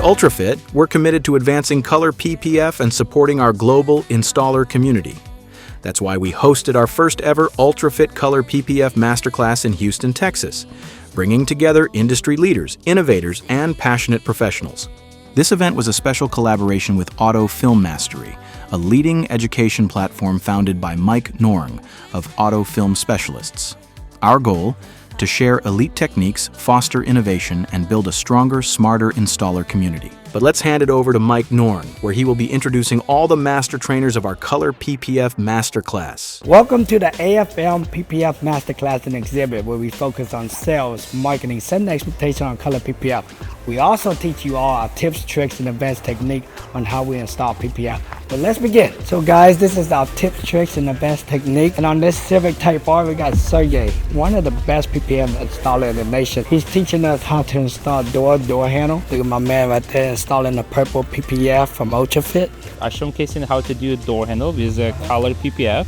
Ultrafit, we're committed to advancing Color PPF and supporting our global installer community. That's why we hosted our first ever Ultrafit Color PPF Masterclass in Houston, Texas, bringing together industry leaders, innovators, and passionate professionals. This event was a special collaboration with Auto Film Mastery, a leading education platform founded by Mike Norng of Auto Film Specialists. Our goal? To share elite techniques, foster innovation, and build a stronger, smarter installer community. But let's hand it over to Mike Norng, where he will be introducing all the master trainers of our Color PPF Masterclass. Welcome to the AFM PPF Masterclass and exhibit, where we focus on sales, marketing, setting expectation on Color PPF. We also teach you all our tips, tricks, and advanced technique on how we install PPF. But let's begin. So guys, this is our tips, tricks, and advanced technique. And on this Civic Type R, we got Sergey, one of the best PPF installer in the nation. He's teaching us how to install door handle. Look at my man right there installing the purple PPF from Ultrafit. I'm showcasing how to do a door handle with a Color PPF.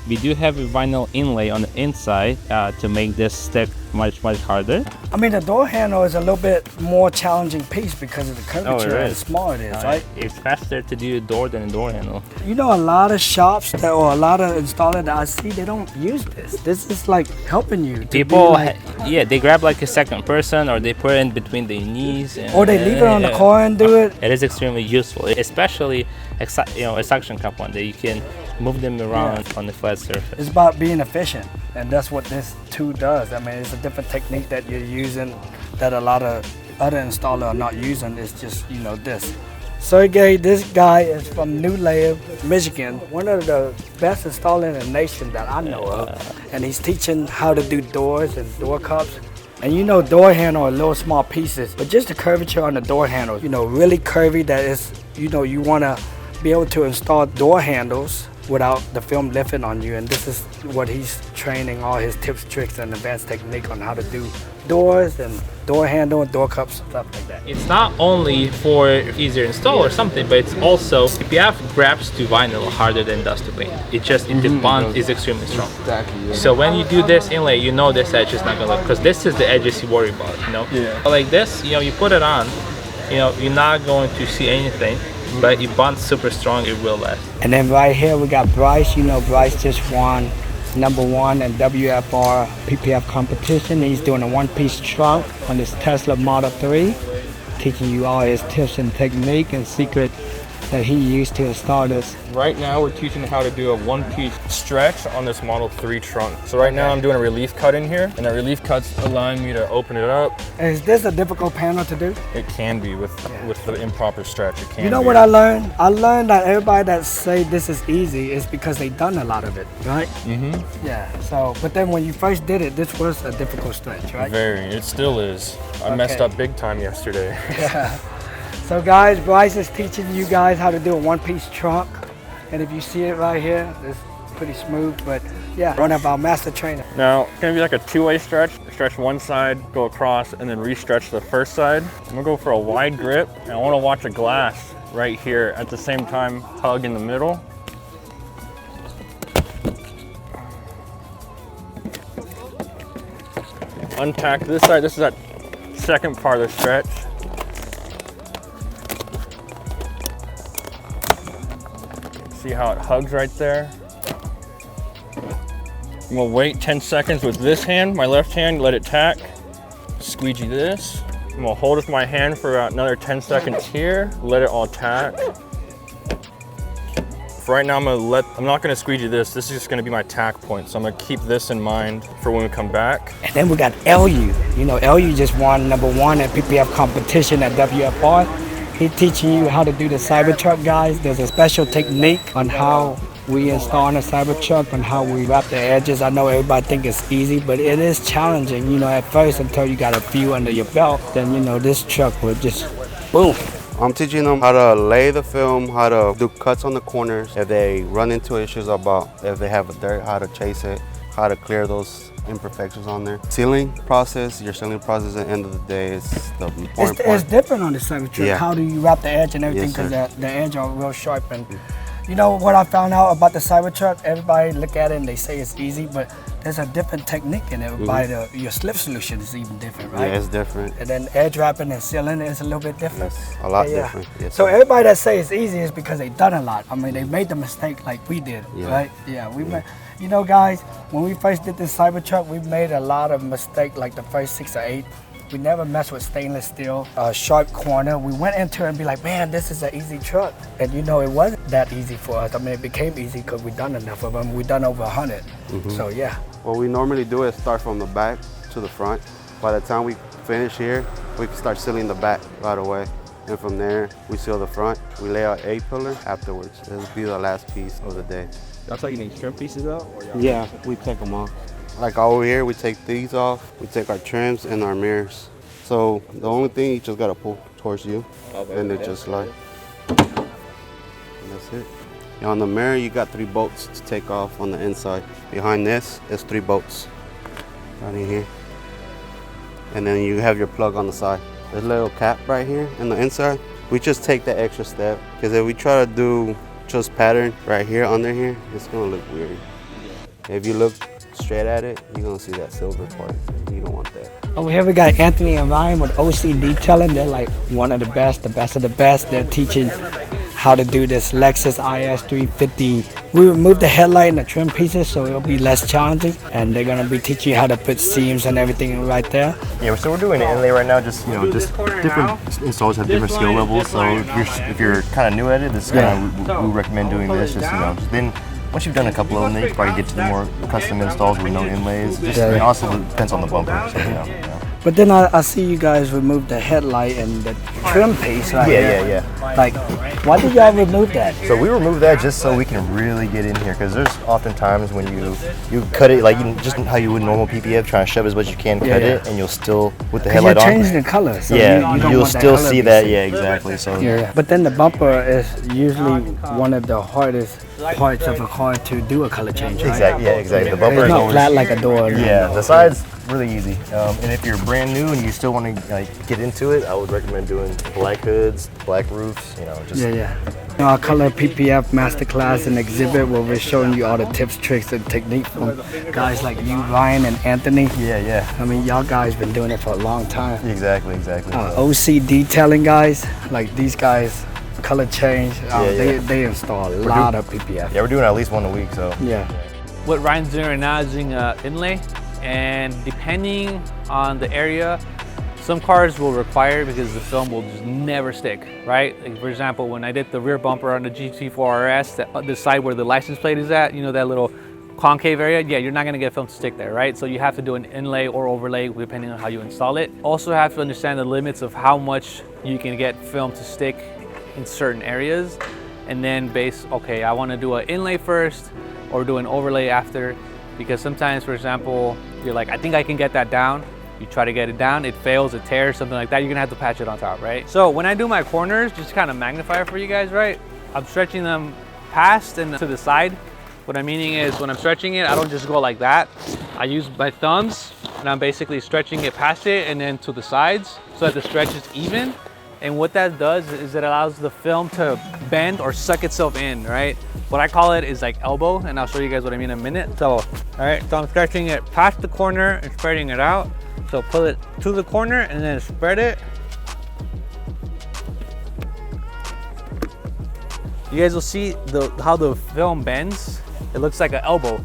We do have a vinyl inlay on the inside to make this stick much harder. I mean, the door handle is a little bit more challenging piece because of the curvature and small it is, right? It's faster to do a door than a door handle. You know, a lot of shops or a lot of installers that I see, they don't use this. This is like helping you. People, they grab like a second person, or they put it in between their knees. Or they leave it on the car and do it. It is extremely useful, especially a suction cup one that you can move them around on the flat surface. It's about being efficient, and that's what this tool does. I mean, it's a different technique that you're using that a lot of other installers are not using. It's just, you know, this. Sergey, this guy is from New Layer, Michigan, one of the best installers in the nation that I know of. And he's teaching how to do doors and door cups. And you know, door handle are little small pieces, but just the curvature on the door handle, you know, really curvy, that is, you know, you want to be able to install door handles without the film lifting on you. And this is what he's training all his tips, tricks, and advanced technique on how to do doors and door handle and door cups, stuff like that. It's not only for easier install or something, but it's also PPF grabs to vinyl harder than does to paint. The bond is extremely strong. Exactly. Yeah. So when you do this inlay, you know this edge is not gonna look, because this is the edges you worry about, you know? Yeah. Like this, you know, you put it on, you know, you're not going to see anything. But you bond super strong, it will last. And then right here we got Bryce. You know, Bryce just won #1 in WFR PPF competition. He's doing a one-piece trunk on this Tesla Model 3, teaching you all his tips and technique and secret that he used to install this. Right now we're teaching how to do a one-piece stretch on this Model 3 trunk. So right now I'm doing a relief cut in here, and that relief cut's allowing me to open it up. Is this a difficult panel to do? It can be with the improper stretch. It can. You know what I learned? I learned that everybody that say this is easy is because they done a lot of it, right? Mm-hmm. Yeah. So, but then when you first did it, this was a difficult stretch, right? Very. It still is. I messed up big time yesterday. Yeah. So guys, Bryce is teaching you guys how to do a one-piece trunk. And if you see it right here, it's pretty smooth, but yeah, run up our master trainer. Now, it's gonna be like a two-way stretch. Stretch one side, go across, and then re-stretch the first side. I'm gonna go for a wide grip, and I wanna watch a glass right here. At the same time, hug in the middle. Untack this side. This is that second part of the stretch. See how it hugs right there? I'm gonna wait 10 seconds with this hand, my left hand, let it tack. Squeegee this. I'm gonna hold it with my hand for about another 10 seconds here, let it all tack. For right now, I'm not gonna squeegee this. This is just gonna be my tack point. So I'm gonna keep this in mind for when we come back. And then we got LU. You know, LU just won #1 at PPF competition at WFR. He's teaching you how to do the Cybertruck, guys. There's a special technique on how we install on a Cybertruck, on how we wrap the edges. I know everybody think it's easy, but it is challenging, you know, at first, until you got a few under your belt. Then, you know, this truck will just, boom. I'm teaching them how to lay the film, how to do cuts on the corners. If they run into issues about if they have a dirt, how to chase it, how to clear those imperfections on there. Sealing process, your sealing process at the end of the day is the important part. It's different on the Cybertruck. Yeah. How do you wrap the edge and everything, because Yes, the edge are real sharp. And You know what I found out about the Cybertruck? Everybody look at it and they say it's easy, but there's a different technique in it. By your slip solution is even different, right? Yeah, it's different. And then edge wrapping and sealing is a little bit different. Yes, a lot different. Yes, So sir. everybody that say it's easy is because they done a lot. I mean, they made the mistake like we did, right? Yeah, we made. You know, guys, when we first did this Cybertruck, we made a lot of mistakes, like the first 6 or 8. We never messed with stainless steel, sharp corner. We went into it and be like, man, this is an easy truck. And you know, it wasn't that easy for us. I mean, it became easy because we done enough of them. We done over 100. So yeah. What we normally do is start from the back to the front. By the time we finish here, we can start sealing the back right away. And from there, we seal the front. We lay out A-pillar afterwards. This will be the last piece of the day. Y'all taking these trim pieces out? Yeah, we take them off. Like over here, we take these off. We take our trims and our mirrors. So the only thing, you just gotta pull towards you, and it just slide. And that's it. And on the mirror, you got 3 bolts to take off on the inside. Behind this is 3 bolts right in here. And then you have your plug on the side. There's a little cap right here on the inside. We just take that extra step, because if we try to do just pattern right here under here, it's gonna look weird. If you look straight at it, you're gonna see that silver part. You don't want that. Over here we got Anthony and Ryan with OC Detailing. They're like one of the best of the best. They're teaching how to do this Lexus IS 350. We removed the headlight and the trim pieces so it'll be less challenging. And they're gonna be teaching you how to put seams and everything right there. Yeah, so we're doing an inlay right now. Just different installs have different skill levels. So if you're kind of new at it, this is kind of we recommend doing this. Just then. Once you've done a couple of them, then you can probably get to the more custom installs with no inlays. It also depends on the bumper. So, But then I see you guys remove the headlight and the trim piece right here. Yeah. Like, why did y'all remove that? So we remove that just so we can really get in here, because there's often times when you cut it, like just how you would normal PPF, trying to shove as much as you can, cut it, and you'll still, with the headlight on. You're changing the color. So you'll still see that. Yeah, exactly. So But then the bumper is usually one of the hardest parts of a car to do a color change, right? Exactly. The bumper It's is not flat like a door. Yeah, the side's really easy. And if you're brand new and you still want to get into it, I would recommend doing black hoods, black roofs. Our Color PPF Masterclass and exhibit where we're showing you all the tips, tricks, and techniques from guys like you, Ryan, and Anthony. Yeah. I mean, y'all guys been doing it for a long time. Exactly. OC Detailing guys, like these guys, color change. They install a lot of PPF. Yeah, we're doing at least one a week. So What Ryan's doing right now is doing an inlay, and depending on the area, some cars will require, because the film will just never stick, right? Like for example, when I did the rear bumper on the GT4 RS, the side where the license plate is at, you know, that little concave area, you're not gonna get film to stick there, right? So you have to do an inlay or overlay depending on how you install it. Also have to understand the limits of how much you can get film to stick in certain areas, and then I wanna do an inlay first or do an overlay after, because sometimes, for example, you're like, I think I can get that down. You try to get it down, it fails, it tears, something like that, you're gonna have to patch it on top, right? So when I do my corners, just kind of magnify it for you guys, right? I'm stretching them past and to the side. What I'm meaning is when I'm stretching it, I don't just go like that. I use my thumbs and I'm basically stretching it past it and then to the sides so that the stretch is even. And what that does is it allows the film to bend or suck itself in, right? What I call it is like elbow, and I'll show you guys what I mean in a minute. So, all right, so I'm stretching it past the corner and spreading it out. So pull it to the corner and then spread it. You guys will see how the film bends. It looks like an elbow.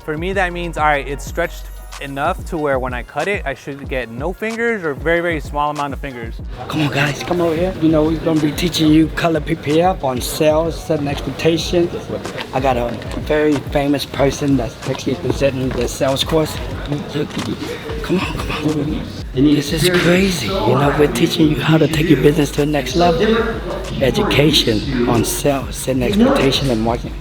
For me, that means, all right, it's stretched enough to where when I cut it, I should get no fingers or very, very small amount of fingers. Come on guys, come over here. You know, we're gonna be teaching you Color PPF on sales, setting expectations. I got a very famous person that's actually presenting the sales course. Come on. This is crazy. You know, we're teaching you how to take your business to the next level. Education on sales, setting expectations and marketing.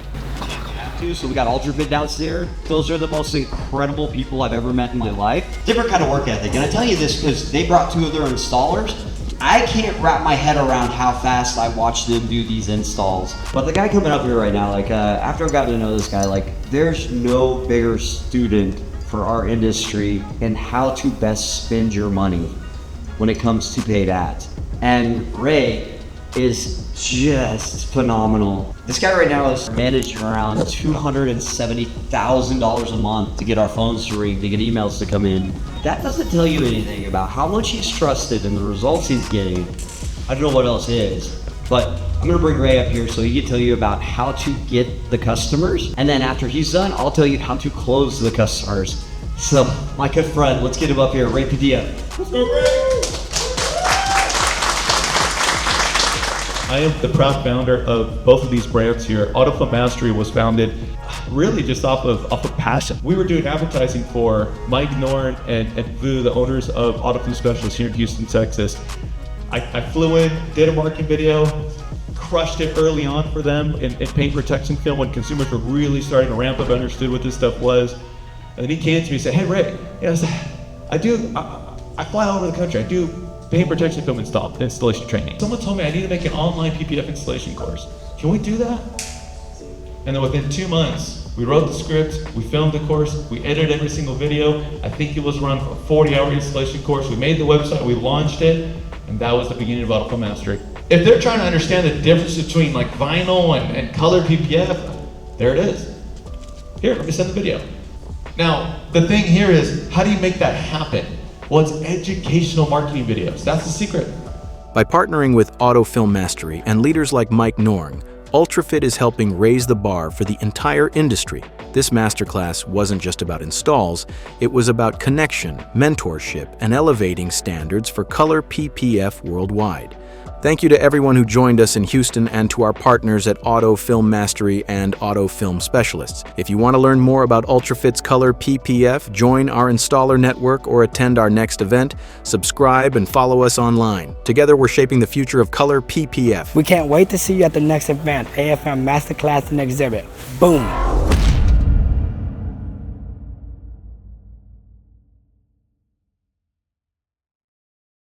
So we got Ultrafit downstairs. Those are the most incredible people I've ever met in my life. Different kind of work ethic. And I tell you this because they brought 2 of their installers. I can't wrap my head around how fast I watch them do these installs. But the guy coming up here right now, after I've gotten to know this guy, there's no bigger student for our industry in how to best spend your money when it comes to paid ads. And Ray is just phenomenal. This guy right now is managing around $270,000 a month to get our phones to ring, to get emails to come in. That doesn't tell you anything about how much he's trusted and the results he's getting. I don't know what else is, but I'm gonna bring Ray up here so he can tell you about how to get the customers. And then after he's done, I'll tell you how to close the customers. So, my good friend, let's get him up here, Ray Padilla. I am the proud founder of both of these brands here. Autofilm Mastery was founded really just off of passion. We were doing advertising for Mike Norn and Vu, the owners of Autofilm Specialists here in Houston, Texas. I flew in, did a marketing video, crushed it early on for them in paint protection film when consumers were really starting to ramp up, understood what this stuff was. And then he came to me and said, hey Ray, yes, I fly all over the country, I do paint protection film installation training. Someone told me I need to make an online PPF installation course. Can we do that? And then within 2 months, we wrote the script, we filmed the course, we edited every single video. I think it was around a 40-hour installation course. We made the website, we launched it, and that was the beginning of Autofilm Mastery. If they're trying to understand the difference between like vinyl and color PPF, there it is. Here, let me send the video. Now, the thing here is, how do you make that happen? Well, it's educational marketing videos. That's the secret. By partnering with Autofilm Mastery and leaders like Mike Norn, Ultrafit is helping raise the bar for the entire industry. This masterclass wasn't just about installs, it was about connection, mentorship, and elevating standards for Color PPF worldwide. Thank you to everyone who joined us in Houston and to our partners at Autofilm Mastery and Autofilm Specialists. If you want to learn more about Ultrafit's Color PPF, join our installer network or attend our next event, subscribe and follow us online. Together we're shaping the future of Color PPF. We can't wait to see you at the next event, AFM Masterclass and Exhibit. Boom.